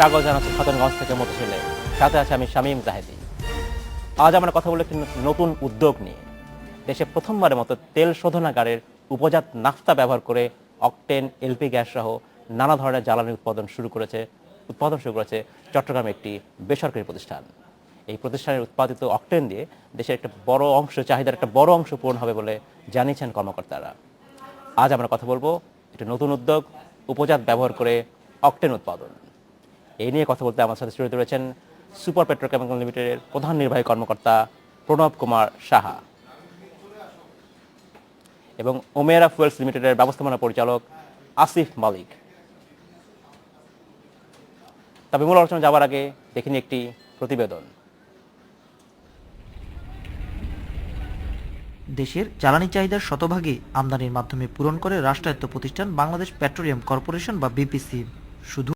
স্বাগত জানাচ্ছি খাতুনগঞ্জ থেকে মতিঝিলে। সাথে আছে আমি শামীম জাহেদি। আজ আমরা কথা বলবো একটি নতুন উদ্যোগ নিয়ে। দেশে প্রথমবারের মতো তেল শোধনাগারের উপজাত নাফতা ব্যবহার করে অকটেন, এলপি গ্যাস সহ নানা ধরনের জ্বালানি উৎপাদন শুরু করেছে চট্টগ্রামে একটি বেসরকারি প্রতিষ্ঠান। এই প্রতিষ্ঠানের উৎপাদিত অকটেন দিয়ে দেশের একটা বড় অংশ চাহিদার একটা বড় অংশ পূরণ হবে বলে জানিয়েছেন কর্মকর্তারা। আজ আমরা কথা বলবো একটি নতুন উদ্যোগ, উপজাত ব্যবহার করে অকটেন উৎপাদন। এই নিয়ে কথা বলতে আমার সাথে জড়িত রয়েছেন সুপার পেট্রোকেমিক্যাল লিমিটেডের প্রধান নির্বাহী কর্মকর্তা প্রণব কুমার সাহা এবং ওমেরা ফুয়েলস লিমিটেডের ব্যবস্থাপনা পরিচালক আসিফ মালিক। তবে মূল আলোচনা যাওয়ার আগে দেখিনি একটি প্রতিবেদন। দেশের জ্বালানি চাহিদার শতভাগই আমদানির মাধ্যমে পূরণ করে রাষ্ট্রায়ত্ত প্রতিষ্ঠান বাংলাদেশ পেট্রোলিয়াম কর্পোরেশন বা বিপিসি। শুধু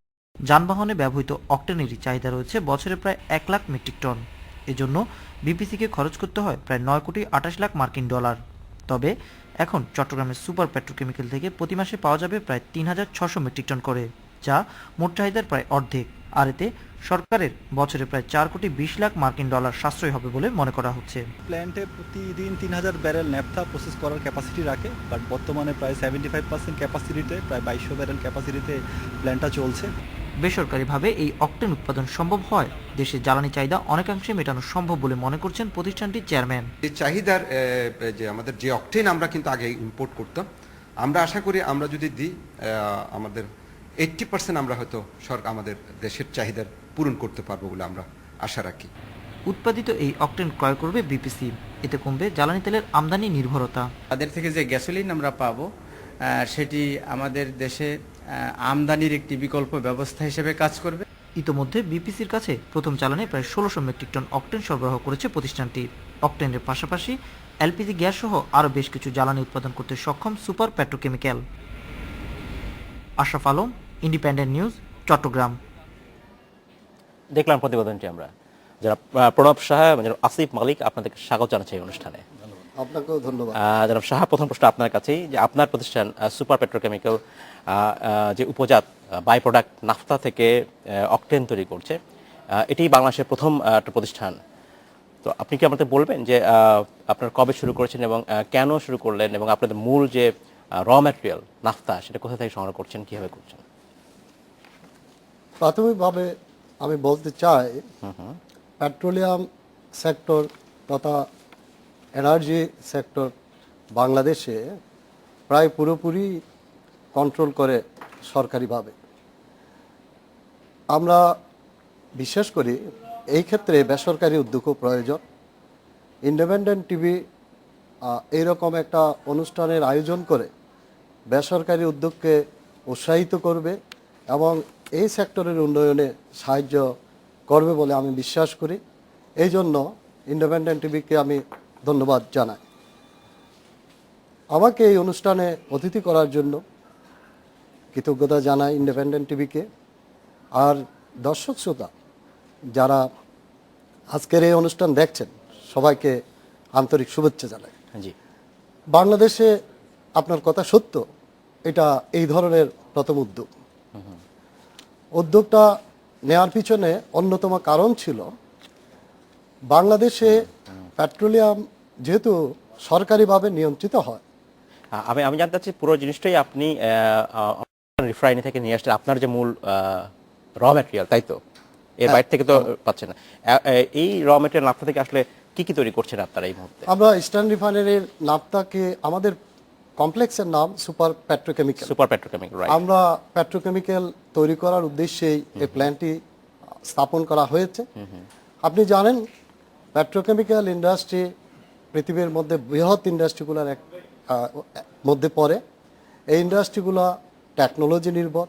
যানবাহনে ব্যবহৃত অকটেনেরই চাহিদা রয়েছে বছরে প্রায় 1 লাখ মেট্রিক টন। এজন্য বিপিসিকে খরচ করতে হয় প্রায় 9,28,00,000 মার্কিন ডলার। তবে এখন চট্টগ্রামের সুপার পেট্রোকেমিক্যাল থেকে প্রতি মাসে পাওয়া যাবে প্রায় 3,600 মেট্রিক টন করে, যা মোট চাহিদার প্রায় অর্ধেক। আর এতে সরকারের বছরে প্রায় 4,20,00,000 মার্কিন ডলার সাশ্রয় হবে বলে মনে করা হচ্ছে। প্ল্যান্টে প্রতিদিন 3,000 ব্যারেল ন্যাপথা প্রসেস করার ক্যাপাসিটি রাখে, বাট বর্তমানে প্রায় 75% ক্যাপাসিটিতে, প্রায় 2,200 ব্যারেল ক্যাপাসিটিতে প্ল্যান্টটা চলছে। বেসরকারিভাবে এই অকটেন উৎপাদন সম্ভব হয় দেশের জ্বালানি চাহিদা অনেকাংশে মেটানো সম্ভব বলে মনে করছেন প্রতিষ্ঠানটির চেয়ারম্যান। এই চাহিদার যে আমাদের যে অকটেন আমরা কিন্তু আগে ইম্পোর্ট করতাম, আমরা আশা করি আমরা যদি দিই আমাদের 80% আমরা হয়তো আমাদের দেশের চাহিদার পূরণ করতে পারবো বলে আমরা আশা রাখি। উৎপাদিত এই অকটেন ক্রয় করবে বিপিসি। এতে কমবে জ্বালানি তেলের আমদানি নির্ভরতা। তাদের থেকে যে গ্যাসোলিন আমরা পাবো সেটি আমাদের দেশে আমদানির একটি বিকল্প ব্যবস্থা হিসেবে কাজ করবে। ইতোমধ্যে বিপিসির কাছে প্রথম চালানে প্রায় 1,600 মেট্রিক টন অকটেন সরবরাহ করেছে প্রতিষ্ঠানটি। অকটেনের পাশাপাশি এলপিজি গ্যাস সহ আরও বেশ কিছু জ্বালানি উৎপাদন করতে সক্ষম super petrochemical. Ashraf Alam, independent news, Chattogram. দেখলাম প্রতিবেদনটি আমরা। যারা প্রণব সাহা এবং আসিফ মালিক, আপনাদেরকে স্বাগত জানাচ্ছি এই অনুষ্ঠানে। আপনাকেও ধন্যবাদ। জনাব সাহা, প্রথম প্রশ্ন আপনার কাছেই, যে আপনার প্রতিষ্ঠান সুপার পেট্রোকেমিক্যাল যে উপজাত বাই প্রোডাক্ট নাফতা থেকে অকটেন তৈরি করছে, এটি বাংলাদেশের প্রথম একটা প্রতিষ্ঠান। তো আপনি কি আমাদের বলবেন যে আপনার কবে শুরু করেছেন এবং কেন শুরু করলেন, এবং আপনাদের মূল যে র ম্যাটেরিয়াল নাফতা সেটা কোথা থেকে সংগ্রহ করছেন, কীভাবে করছেন? প্রাথমিকভাবে আমি বলতে চাই, পেট্রোলিয়াম সেক্টর তথা এনার্জি সেক্টর বাংলাদেশে প্রায় পুরোপুরি কন্ট্রোল করে সরকারিভাবে। আমরা বিশ্বাস করি এই ক্ষেত্রে বেসরকারি উদ্যোগও প্রয়োজন। ইন্ডিপেন্ডেন্ট টিভি এইরকম একটা অনুষ্ঠানের আয়োজন করে বেসরকারি উদ্যোগকে উৎসাহিত করবে এবং এই সেক্টরের উন্নয়নে সাহায্য করবে বলে আমি বিশ্বাস করি। এই জন্য ইন্ডিপেন্ডেন্ট টিভিকে আমি ধন্যবাদ জানাই। আমাকে এই অনুষ্ঠানে অতিথি করার জন্য কৃতজ্ঞতা জানাই ইন্ডিপেন্ডেন্ট টিভিকে। আর দর্শক শ্রোতা যারা আজকের এই অনুষ্ঠান দেখছেন, সবাইকে আন্তরিক শুভেচ্ছা জানাই। জি, বাংলাদেশে আপনার কথা সত্য, এটা এই ধরনের প্রথম উদ্যোগ। উদ্যোগটা নেওয়ার পিছনে অন্যতম কারণ ছিল বাংলাদেশে পেট্রোলিয়াম যেহেতু সরকারিভাবে নিয়ন্ত্রিত হয়। আমি জানতে চাচ্ছি পুরো জিনিসটাই আপনি রিফাইনারি থেকে নিয়ে আসছেন, আপনার যে মূল র ম্যাটেরিয়াল, তাই তো? এর বাইরে থেকে তো পাচ্ছেন না। এই র ম্যাটেরিয়াল নাফতা থেকে আসলে কি কি তৈরি করছেন আপনারা এই মুহূর্তে? আমরা ইস্টার্ন রিফাইনারির নাফতাকে, আমাদের কমপ্লেক্সের নাম super petrochemical. Super petrochemical, right. আমরা পেট্রোকেমিক্যাল তৈরি করার উদ্দেশ্যেই এই প্ল্যান্টটি স্থাপন করা হয়েছে। আপনি জানেন পেট্রোকেমিক্যাল ইন্ডাস্ট্রি পৃথিবীর মধ্যে বৃহৎ ইন্ডাস্ট্রিগুলোর মধ্যে পড়ে। এই ইন্ডাস্ট্রিগুলো টেকনোলজি নির্ভর,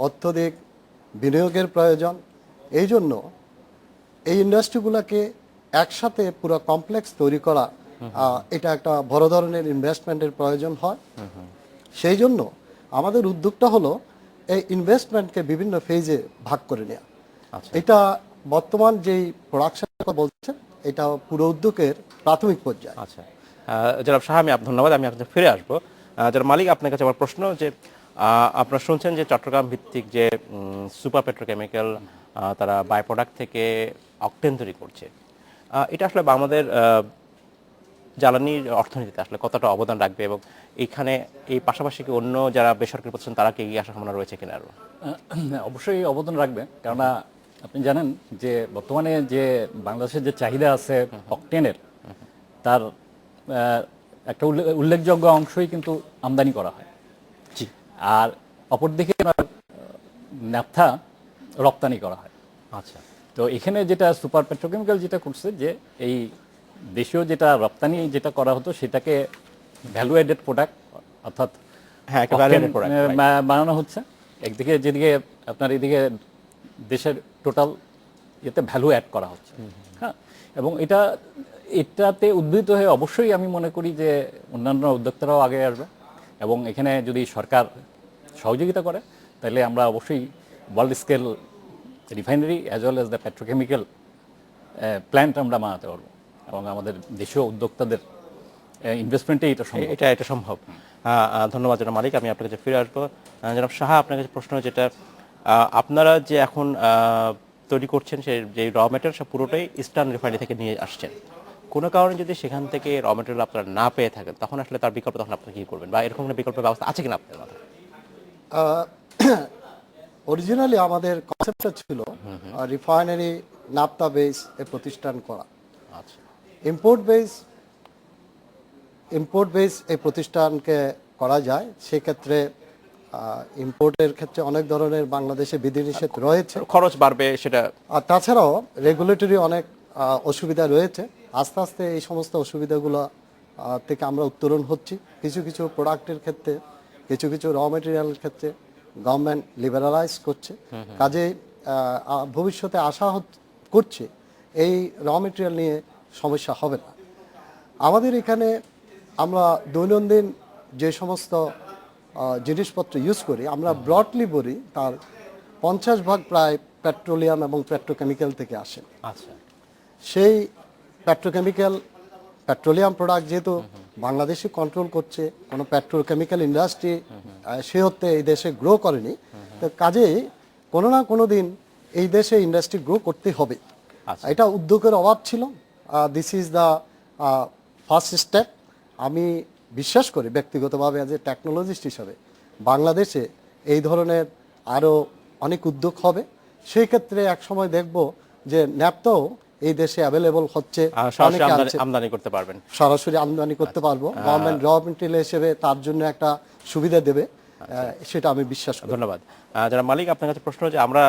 অত্যধিক বিনিয়োগের প্রয়োজন। এই জন্য এই ইন্ডাস্ট্রিগুলোকে একসাথে পুরো কমপ্লেক্স তৈরি করা, এটা একটা বড় ধরনের ইনভেস্টমেন্টের প্রয়োজন হয়। সেই জন্য আমাদের উদ্যোগটা হলো এই ইনভেস্টমেন্টকে বিভিন্ন ফেজে ভাগ করে নেওয়া। এটা বর্তমান যেই প্রোডাকশন বলছেন, এটা পুরো উদ্যোগের প্রাথমিক পর্যায়ে। আচ্ছা, জনাব সাহা, ধন্যবাদ। আমি আপনাকে ফিরে আসবো। জনাব মালিক, আপনার কাছে আমার প্রশ্ন, যে আপনারা শুনছেন যে চট্টগ্রাম ভিত্তিক যে সুপার পেট্রোকেমিক্যাল তারা বাই প্রোডাক্ট থেকে অকটেন তৈরি করছে, এটা আসলে আমাদের জ্বালানির অর্থনীতিতে আসলে কতটা অবদান রাখবে, এবং এইখানে এই পাশাপাশি কি অন্য যারা বেসরকারি প্রতিষ্ঠান তারা কি এগিয়ে আসার সম্ভাবনা রয়েছে কিনা আরো? অবশ্যই অবদান রাখবে, কেননা আপনি জানেন যে বর্তমানে যে বাংলাদেশের যে চাহিদা আছে অকটেনের, তার একটা উল্লেখযোগ্য অংশই কিন্তু আমদানি করা হয়। জি। আর অপরদিকে ন্যাপথা রপ্তানি করা হয়। আচ্ছা। তো এখানে যেটা সুপার পেট্রোকেমিক্যাল যেটা করছে, যে এই দেশীয় যেটা রপ্তানি যেটা করা হতো সেটাকে ভ্যালু এডেড প্রোডাক্ট অর্থাৎ হ্যাঁ, একটা value added product, right. বানানো হচ্ছে। একদিকে যেদিকে আপনার এদিকে দেশের টোটাল ইয়েতে ভ্যালু অ্যাড করা হচ্ছে, হ্যাঁ, এবং এটাতে উদ্বুদ্ধ হয়ে অবশ্যই আমি মনে করি যে অন্যান্য উদ্যোক্তারাও আগে আসবে, এবং এখানে যদি সরকার সহযোগিতা করে তাহলে আমরা অবশ্যই world scale refinery as well as the petrochemical plant আমরা বানাতে পারবো, এবং আমাদের দেশীয় উদ্যোক্তাদের ইনভেস্টমেন্টে এটা সম্ভব। এটা সম্ভব। ধন্যবাদ জনাব মালিক, আমি আপনার কাছে ফিরে আসবো। জনাব সাহা, আপনার কাছে প্রশ্ন, যেটা আপনারা যে এখন তৈরি করছেন সেই যে র মেটেরিয়াল সব পুরোটাই ইস্টার্ন রিফাইনারি থেকে নিয়ে আসছেন, কোনো কারণে যদি সেখান থেকে র মেটেরিয়াল আপনারা না পেয়ে থাকেন তখন আসলে তার বিকল্প তখন আপনারা কী করবেন, বা এরকম কোনো বিকল্প ব্যবস্থা আছে কিনা আপনার মাথায়? অরিজিনালি আমাদের কনসেপ্টটা ছিল রিফাইনারি নাফতা বেস এ প্রতিষ্ঠান করা। আচ্ছা। ইম্পোর্ট বেস এই প্রতিষ্ঠানকে করা যায়। সেক্ষেত্রে ইম্পোর্টের ক্ষেত্রে অনেক ধরনের বাংলাদেশে বিধিনিষেধ রয়েছে, খরচ বাড়বে সেটা, আর তাছাড়াও রেগুলেটরি অনেক অসুবিধা রয়েছে। আস্তে আস্তে এই সমস্ত অসুবিধাগুলো থেকে আমরা উত্তরণ হচ্ছি। কিছু কিছু প্রোডাক্টের ক্ষেত্রে, কিছু কিছু র মেটেরিয়ালের ক্ষেত্রে গভর্নমেন্ট লিবারালাইজ করছে। কাজে ভবিষ্যতে আশা করছে এই র মেটেরিয়াল নিয়ে সমস্যা হবে না। আমাদের এখানে আমরা দৈনন্দিন যে সমস্ত জিনিসপত্র ইউজ করি, আমরা ব্রডলি বলি তার 50% প্রায় পেট্রোলিয়াম এবং পেট্রোকেমিক্যাল থেকে আসে। আচ্ছা। সেই পেট্রোলিয়াম প্রোডাক্ট যেহেতু বাংলাদেশে কন্ট্রোল করছে, কোনো পেট্রোকেমিক্যাল ইন্ডাস্ট্রি সে হতে এই দেশে গ্রো করেনি, তো কাজেই কোনো না কোনো দিন এই দেশে ইন্ডাস্ট্রি গ্রো করতে হবে। আচ্ছা। এটা উদ্যোগের অভাব ছিল। This is the first step. আমি বিশ্বাস করি ব্যক্তিগতভাবে অ্যাজ এ টেকনোলজিস্ট হিসাবে বাংলাদেশে এই ধরনের আরও অনেক উদ্যোগ হবে। সেই ক্ষেত্রে এক সময় দেখব যে ন্যাপটাও এই দেশে অ্যাভেলেবল হচ্ছে, সরাসরি আমদানি করতে পারবেন, সরাসরি আমদানি করতে পারবো। গভর্নমেন্ট র মেটেরিয়াল হিসেবে তার জন্য একটা সুবিধা দেবে, সেটা আমি বিশ্বাস করি। ধন্যবাদ। যারা মালিক, আপনার কাছে প্রশ্ন, যে আমরা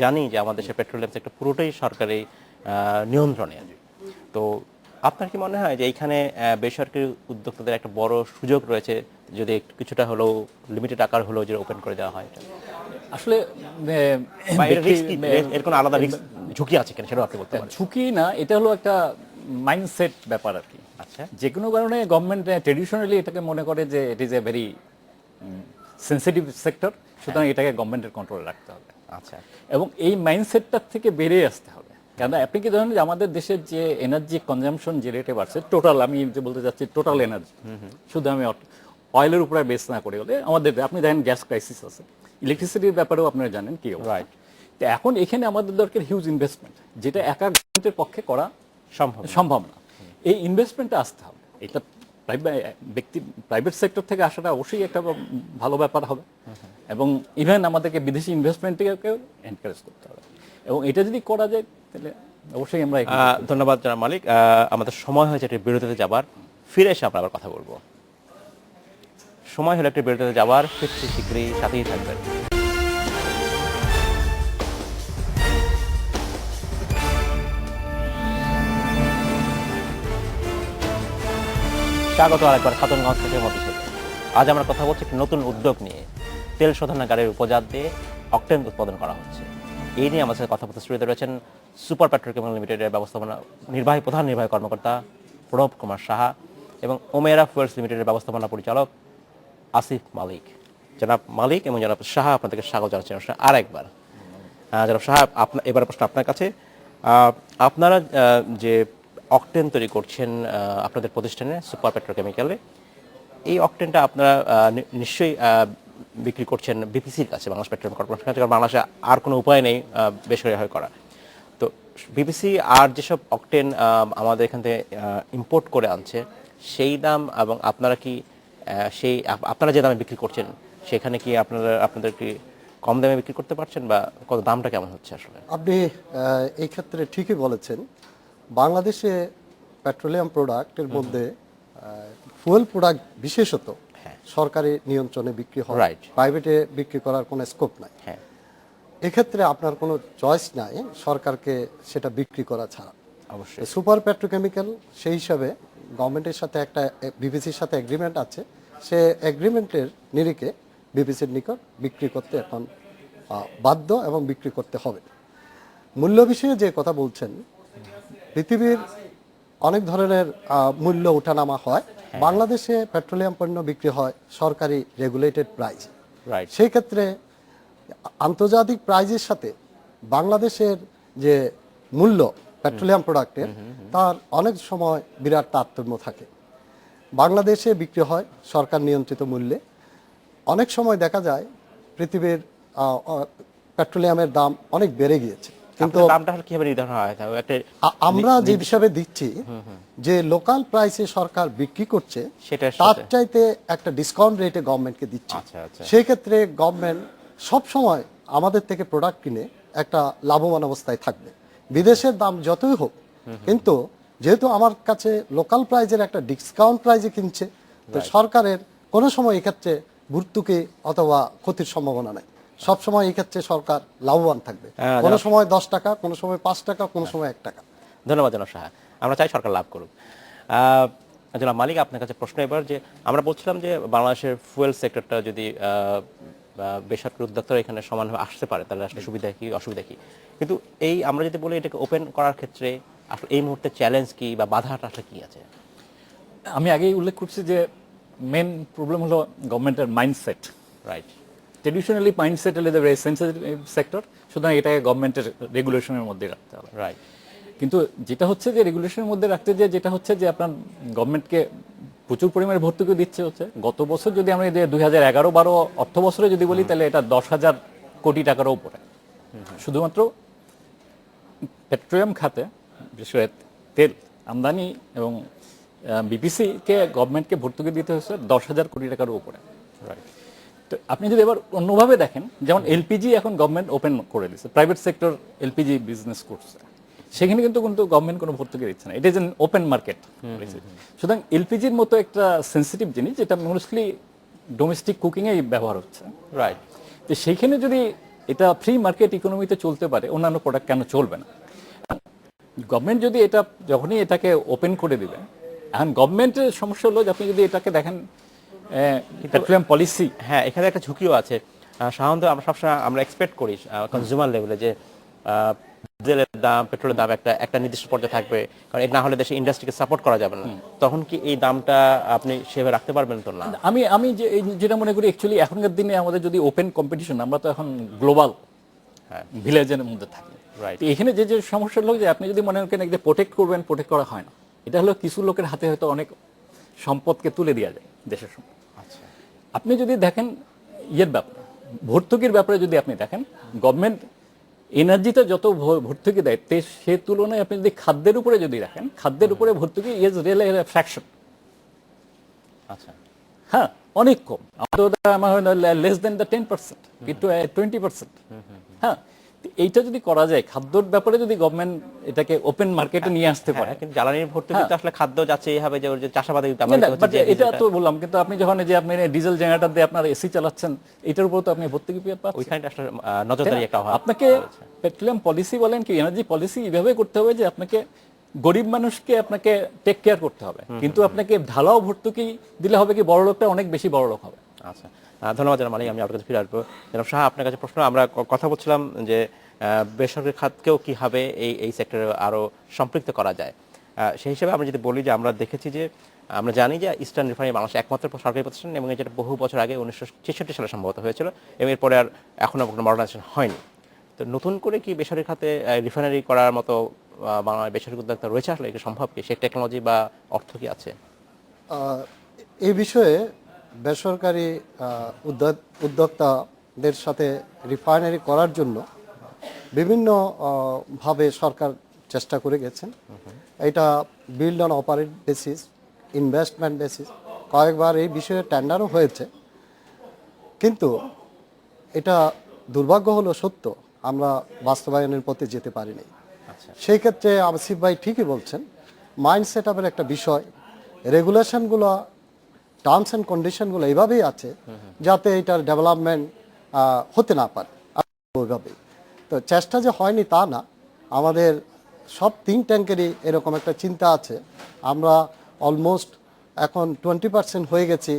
জানি যে আমাদের দেশের পেট্রোলিয়াম সেক্টর পুরোটাই সরকারি নিয়ন্ত্রণে। তো আপনার কি মনে হয় যে এইখানে বেসরকারি উদ্যোক্তাদের একটা বড় সুযোগ রয়েছে, যদি কিছুটা হলেও লিমিটেড আকার হলেও যে ওপেন করে দেওয়া হয়? আসলে এর কোনো আলাদা ঝুঁকি আছে কিনা সেটাও আপনি বলতে পারেন। ঝুঁকি না, এটা হলো একটা মাইন্ডসেট ব্যাপার আর কি। আচ্ছা। যে কোনো কারণে গভর্নমেন্ট ট্রেডিশনালি এটাকে মনে করে যে it is a very sensitive sector, সুতরাং এটাকে গভর্নমেন্টের কন্ট্রোলে রাখতে হবে। আচ্ছা। এবং এই মাইন্ডসেটটার থেকে বেরিয়ে আসতে হবে। কেন আপনি কি জানেন যে আমাদের দেশের যে এনার্জি কনজাম্পশন যে রেটে বাড়ছে, টোটাল আমি যে বলতে চাচ্ছি টোটাল এনার্জি, শুধু আমি অয়েলের উপরে বেস না করে বলে আমাদের, আপনি জানেন গ্যাস ক্রাইসিস আছে, ইলেকট্রিসিটির ব্যাপারেও আপনারা জানেন কি, রাইট? তো এখন এখানে আমাদের দরকার হিউজ ইনভেস্টমেন্ট, যেটা একা গভর্নমেন্টের পক্ষে করা সম্ভব না। এই ইনভেস্টমেন্টটা আসতে হবে। এটা প্রাইভেট সেক্টর থেকে আসাটা অবশ্যই একটা ভালো ব্যাপার হবে, এবং ইভেন আমাদেরকে বিদেশি ইনভেস্টমেন্টকেও এনকারেজ করতে হবে, এবং এটা যদি করা যায় তাহলে অবশ্যই আমরা। ধন্যবাদ জনাব মালিক। আমাদের সময় হয়েছে একটি বিরতিতে যাবার, ফিরে এসে আমরা আবার কথা বলবো। সময় হলো একটি বিরতিতে যাবার, ফিরছি শীঘ্রই, সাথেই থাকবেন। স্বাগত আরেকবার খাতুনগঞ্জ থেকে মধুসূদন। আজ আমরা কথা বলছি একটি নতুন উদ্যোগ নিয়ে, তেল শোধনাগারের উপজাত দিয়ে অকটেন উৎপাদন করা হচ্ছে। এই নিয়ে আমাদের সাথে কথা বলতে শুরুতে রয়েছেন সুপার পেট্রোকেমিক্যাল লিমিটেডের প্রধান নির্বাহী কর্মকর্তা প্রণব কুমার সাহা এবং ওমেরা ফুয়েলস লিমিটেডের ব্যবস্থাপনা পরিচালক আসিফ মালিক। জনাব মালিক এবং জনাব সাহা, আপনাদেরকে স্বাগত জানাচ্ছি আরেকবার। জনাব সাহা, এবার প্রশ্ন আপনার কাছে। আপনারা যে অকটেন তৈরি করছেন আপনাদের প্রতিষ্ঠানে সুপার পেট্রোকেমিক্যালে, এই অকটেনটা আপনারা নিশ্চয়ই বিক্রি করছেন বিপিসির কাছে, বাংলাদেশ পেট্রোলিয়াম কর্পোরেশন কাছে, কারণ বাংলাদেশে আর কোনো উপায় নেই বেসরকারিভাবে করা। তো বিপিসি আর যেসব অকটেন আমাদের এখান থেকে ইম্পোর্ট করে আনছে সেই দাম, এবং আপনারা কি আপনারা যে দামে বিক্রি করছেন সেখানে কি আপনাদের কি কম দামে বিক্রি করতে পারছেন, বা কত দামটা কেমন হচ্ছে আসলে? আপনি এই ক্ষেত্রে ঠিকই বলেছেন। বাংলাদেশে পেট্রোলিয়াম প্রোডাক্টের মধ্যে ফুয়েল প্রোডাক্ট বিশেষত সরকারি নিয়ন্ত্রণে বিক্রি হয়, Right. প্রাইভেটে বিক্রি করার কোনো স্কোপ নাই। হ্যাঁ, এক্ষেত্রে আপনার কোনো চয়েস নাই সরকারকে সেটা বিক্রি করা ছাড়া। অবশ্যই। সুপার পেট্রোকেমিক্যাল সেই হিসাবে গভর্নমেন্টের সাথে একটা বিপিসির সাথে এগ্রিমেন্ট আছে, সে এগ্রিমেন্টের নিরিখে বিপিসির নিকট বিক্রি করতে এখন বাধ্য এবং বিক্রি করতে হবে। মূল্য বিষয়ে যে কথা বলছেন, পৃথিবীর অনেক ধরনের মূল্য ওঠানামা হয়। বাংলাদেশে পেট্রোলিয়াম পণ্য বিক্রি হয় সরকারি রেগুলেটেড প্রাইস। রাইট। সেই ক্ষেত্রে আন্তর্জাতিক প্রাইজের সাথে বাংলাদেশের যে মূল্য পেট্রোলিয়াম প্রোডাক্টের, তার অনেক সময় বিরাট তারতম্য থাকে। বাংলাদেশে বিক্রি হয় সরকার নিয়ন্ত্রিত মূল্যে। অনেক সময় দেখা যায় পৃথিবীর পেট্রোলিয়ামের দাম অনেক বেড়ে গিয়েছে, কিন্তু কিন্তু দামটা কিভাবে নির্ধারণ হয়? একটা আমরা যে হিসাবে দিচ্ছি যে লোকাল প্রাইসে সরকার বিক্রি করছে, সেটার তার সাথে- চাইতে একটা ডিসকাউন্ট রেটে গভর্নমেন্টকে দিচ্ছে। আচ্ছা, আচ্ছা। সেই ক্ষেত্রে গভর্নমেন্ট সব সময় আমাদের থেকে প্রোডাক্ট কিনে একটা লাভবান অবস্থায় থাকবে, বিদেশের দাম যতই হোক। কিন্তু যেহেতু আমার কাছে লোকাল প্রাইজের একটা ডিসকাউন্ট প্রাইজে কিনছে, তো সরকারের কোনো সময় এক্ষেত্রে ভর্তুকি অথবা ক্ষতির সম্ভাবনা নাই। সব সময় এই ক্ষেত্রে সরকার লাভবান থাকবে। কোনো সময় 10 টাকা, কোনো সময় 5 টাকা, কোনো সময় 1 টাকা। ধন্যবাদ জনাব সাহা। আমরা চাই সরকার লাভ করুক। জনাব মালিক, আপনার কাছে প্রশ্ন এবার, যে আমরা বলছিলাম যে বাংলাদেশের ফুয়েল সেক্টরটা যদি বেসরকারি উদ্যোক্তারা এখানে সমানভাবে আসতে পারে, তাহলে আসলে সুবিধা কি অসুবিধা কি? কিন্তু এই আমরা যদি বলি এটাকে ওপেন করার ক্ষেত্রে আসলে এই মুহূর্তে চ্যালেঞ্জ কি বা বাধাটা আসলে কি আছে? আমি আগেই উল্লেখ করছি যে মেন প্রবলেম হলো গভর্নমেন্টের মাইন্ডসেট। রাইট। ট্রেডিশনালি মাইন্ডসেট হলে ভেরি সেন্সিটিভ সেক্টর, সুতরাং এটাকে গভর্নমেন্টের রেগুলেশনের মধ্যে রাখতে হবে। রাইট। কিন্তু যেটা হচ্ছে যে রেগুলেশনের মধ্যে রাখতে, যেটা হচ্ছে যে আপনার গভর্নমেন্টকে প্রচুর পরিমাণে ভর্তুকি দিচ্ছে হচ্ছে। গত বছর যদি আমরা 2011-12 অর্থ বছরে যদি বলি, তাহলে এটা 10,000 কোটি টাকারও উপরে। শুধুমাত্র পেট্রোলিয়াম খাতে, বিশেষ করে তেল আমদানি এবং বিপিসিকে গভর্নমেন্টকে ভর্তুকি দিতে হচ্ছে 10,000 কোটি টাকার উপরে। রাইট। তো আপনি যদি এবার অন্যভাবে দেখেন, যেমন এলপিজি এখন গভর্নমেন্ট ওপেন করে দিচ্ছে, প্রাইভেট সেক্টর এলপিজি বিজনেস করছে, সেখানে কিন্তু গভর্নমেন্ট কোনো ভর্তুকি দিচ্ছে না। It is an open market. সুতরাং এলপিজির মতো একটা সেন্সিটিভ জিনিস, যেটা মোস্টলি ডোমেস্টিক কুকিংয়ে ব্যবহার হচ্ছে। রাইট। তো সেইখানে যদি এটা ফ্রি মার্কেট ইকোনমিতে চলতে পারে, অন্যান্য প্রোডাক্ট কেন চলবে না? গভর্নমেন্ট যদি এটা যখনই এটাকে ওপেন করে দিবে, এখন গভর্নমেন্টের সমস্যা হলো যে আপনি যদি এটাকে দেখেন পেট্রোলিয়াম পলিসি। হ্যাঁ, এখানে একটা ঝুঁকিও আছে। সাধারণত আমরা সবসময় আমরা এক্সপেক্ট করি কনজিউমার লেভেলে যে ডিজেলের দাম, পেট্রোলের দাম একটা নির্দিষ্ট পর্যায়ে থাকবে, কারণ এটা না হলে দেশের ইন্ডাস্ট্রিকে সাপোর্ট করা যাবে না। তখন কি এই দামটা আপনি সেভাবে রাখতে পারবেন? তো না। আমি যেটা মনে করি, অ্যাকচুয়ালি এখনকার দিনে আমাদের যদি ওপেন কম্পিটিশন, আমরা তো এখন গ্লোবাল ভিলেজের মধ্যে থাকি। রাইট। এখানে যে সমস্যা হলো যে আপনি যদি মনে করেন যে প্রোটেক্ট করবেন, প্রোটেক্ট করা হয় না। এটা হলো কিছু লোকের হাতে হয়তো অনেক সম্পদকে তুলে দেওয়া যায়, দেশের সম্পদ। আচ্ছা। আপনি যদি দেখেন ব্যাপারে, ভর্তুকির ব্যাপারে যদি আপনি দেখেন, গভর্নমেন্ট এনার্জিতে যত ভর্তুকি দেয়, সে তুলনায় আপনি যদি খাদ্যের উপরে যদি রাখেন, খাদ্যের উপরে ভর্তুকি ইজ রিয়েলি ফ্র্যাকশন। আচ্ছা। হ্যাঁ, অনেক কম। আমার লেস দেন দ্য 10%, কিন্তু 20%। হ্যাঁ, এইটা যদি করা যায়, খাদ্যর ব্যাপারে যদি গভর্নমেন্ট এটাকে ওপেন মার্কেটে নিয়ে আসতে পারে। কিন্তু জ্বালানির ভর্তুকি তো আসলে খাদ্য যাচ্ছে এইভাবে, যে চাষাবাদে এটা তো বললাম, কিন্তু আপনি যখন যে আপনি ডিজেল জেনারেটর দিয়ে আপনার এসি চালাচ্ছেন, এটার উপর তো আপনি ভর্তুকি পাচ্ছেন। ওইখানে আসলে নজরদারি একটা অভাব। আপনাকে পেট্রোলিয়াম পলিসি বলেন কি এনার্জি পলিসি এইভাবে করতে হবে যে আপনাকে গরিব মানুষকে আপনাকে টেক কেয়ার করতে হবে, কিন্তু আপনাকে ঢালাও ভর্তুকি দিলে হবে কি বড় লোকটা অনেক বেশি বড় লোক হবে। আচ্ছা, ধন্যবাদ জনাব মালিক। আমি আপনার কাছে ফিরে আসবো। জনাব শাহ, আপনার কাছে প্রশ্ন। আমরা কথা বলছিলাম যে বেসরকারি খাতকেও কিভাবে এই সেক্টরে আরো সম্পৃক্ত করা যায়। সেই হিসেবে আমরা যদি বলি যে আমরা দেখেছি যে আমরা জানি যে ইস্টার্ন রিফাইনারি বাংলাদেশ একমাত্র সরকারি প্রতিষ্ঠান, এবং যেটা বহু বছর আগে 1966 সালে সম্ভবত হয়েছিল, এবং এরপরে আর এখনো কোনো মডার্নাইজেশন হয়নি। তো নতুন করে কি বেসরকারি খাতে রিফাইনারি করার মতো বাংলাদেশ বেসরকারি উদ্যোক্তা রয়েছে? আসলে এটা সম্ভব কি? সেই টেকনোলজি বা অর্থ কি আছে? এই বিষয়ে বেসরকারি উদ্যোক্তাদের সাথে রিফাইনারি করার জন্য বিভিন্ন ভাবে সরকার চেষ্টা করে গেছেন। এটা build on operate basis, investment basis, কয়েকবার এই বিষয়ে টেন্ডারও হয়েছে, কিন্তু এটা দুর্ভাগ্য হলো সত্য, আমরা বাস্তবায়নের পথে যেতে পারিনি। সেই ক্ষেত্রে আসিফ ভাই ঠিকই বলছেন, মাইন্ড সেট আপের একটা বিষয়, রেগুলেশনগুলো, টার্মস অ্যান্ড কন্ডিশনগুলো এইভাবেই আছে যাতে এটার ডেভেলপমেন্ট হতে না পারে ওইভাবেই। তো চেষ্টা যে হয়নি তা না, আমাদের সব থিঙ্ক ট্যাঙ্কেরই এরকম একটা চিন্তা আছে। আমরা অলমোস্ট এখন 20% হয়ে গেছি,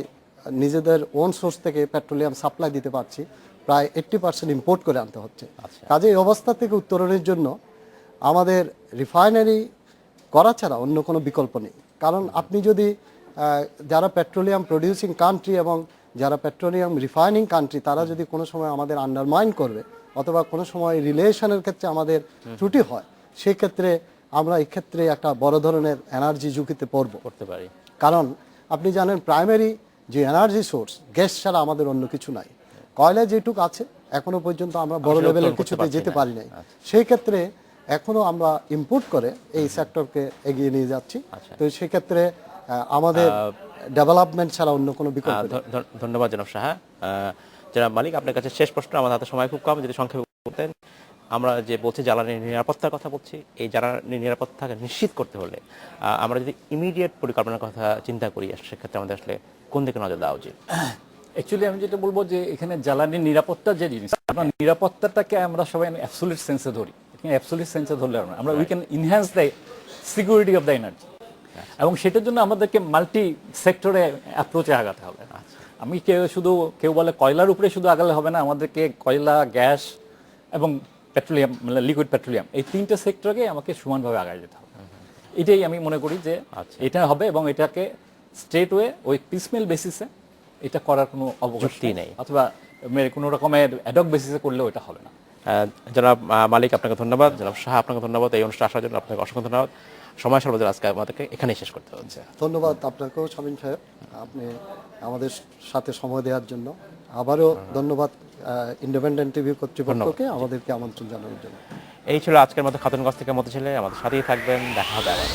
নিজেদের ওন সোর্স থেকে পেট্রোলিয়াম সাপ্লাই দিতে পারছি, প্রায় 80% ইম্পোর্ট করে আনতে হচ্ছে। কাজে এই অবস্থা থেকে উত্তরণের জন্য আমাদের রিফাইনারি করা ছাড়া অন্য কোনো বিকল্প নেই। কারণ আপনি যদি যারা পেট্রোলিয়াম প্রডিউসিং কান্ট্রি এবং যারা পেট্রোলিয়াম রিফাইনিং কান্ট্রি, তারা যদি কোনো সময় আমাদের আন্ডারমাইন করবে অথবা কোনো সময় রিলেশনের ক্ষেত্রে আমাদের ত্রুটি হয়, সেই ক্ষেত্রে আমরা এই ক্ষেত্রে একটা বড় ধরনের এনার্জি ঝুঁকিতে পড়তে পারি। কারণ আপনি জানেন প্রাইমারি যে এনার্জি সোর্স গ্যাস ছাড়া আমাদের অন্য কিছু নাই। কয়লা যেটুকু আছে এখনো পর্যন্ত আমরা বড় লেভেলের কিছুতে যেতে পারি নাই। সেই ক্ষেত্রে এখনো আমরা ইম্পোর্ট করে এই সেক্টরকে এগিয়ে নিয়ে যাচ্ছি। তো সেই ক্ষেত্রে আমাদের ডেভেলপমেন্ট ছাড়া অন্য কোনো বিকল্প নেই। ধন্যবাদ জনাব সাহা। জনাব মালিক, আপনার কাছে শেষ প্রশ্ন, আমাদের হাতে সময় খুব কম, যদি সংক্ষেপে বলতেন। আমরা যে বলছি জ্বালানি নিরাপত্তার কথা বলছি, এই জ্বালানি নিরাপত্তাকে নিশ্চিত করতে হলে আমরা যদি ইমিডিয়েট পরিকল্পনার কথা চিন্তা করি, সেক্ষেত্রে আমাদের আসলে কোন দিকে নজর দেওয়া উচিত? অ্যাকচুয়ালি আমি যেটা বলবো যে এখানে জ্বালানি নিরাপত্তা যে জিনিস, আমরা নিরাপত্তাটাকে আমরা সবাই অ্যাবসলিউট সেন্সে ধরি, অ্যাবসলিউট সেন্সে ধরলে আমরা we can enhance the security of the energy, এবং সেটার জন্য আমাদেরকে মাল্টি সেক্টরে অ্যাপ্রোচে আগাতে হবে। আমি কেউ বলে কয়লার উপরে শুধু আগালে হবে না, আমাদেরকে কয়লা, গ্যাস এবং পেট্রোলিয়াম, মানে লিকুইড পেট্রোলিয়াম, এই তিনটে সেক্টরকে আমাকে সমানভাবে আগায় যেতে হবে। এটাই আমি মনে করি যে এটা হবে, এবং এটাকে স্ট্রেট ওয়ে ওই পিসমেল বেসিসে এটা করার কোনো অবকাশই নেই, অথবা কোনো রকমের অ্যাডক বেসিসে করলেও এটা হবে না। জনাব মালিক, আপনাকে ধন্যবাদ। জনাব শাহ, আপনাকে ধন্যবাদ। এই অনুষ্ঠানে আসার জন্য আপনাকে অসংখ্য ধন্যবাদ। সময় সর্বদা আজকে আমাদেরকে এখানেই শেষ করতে হচ্ছে। ধন্যবাদ আপনাকেও শামীম সাহেব, আপনি আমাদের সাথে সময় দেওয়ার জন্য। আবারও ধন্যবাদ ইন্ডিপেন্ডেন্ট টিভি কর্তৃপক্ষকে আমাদেরকে আমন্ত্রণ জানানোর জন্য। এই ছিল আজকের মতো খাতুনগঞ্জ থেকে মতো ছেলে। আমাদের সাথেই থাকবেন, দেখা হবে আবার।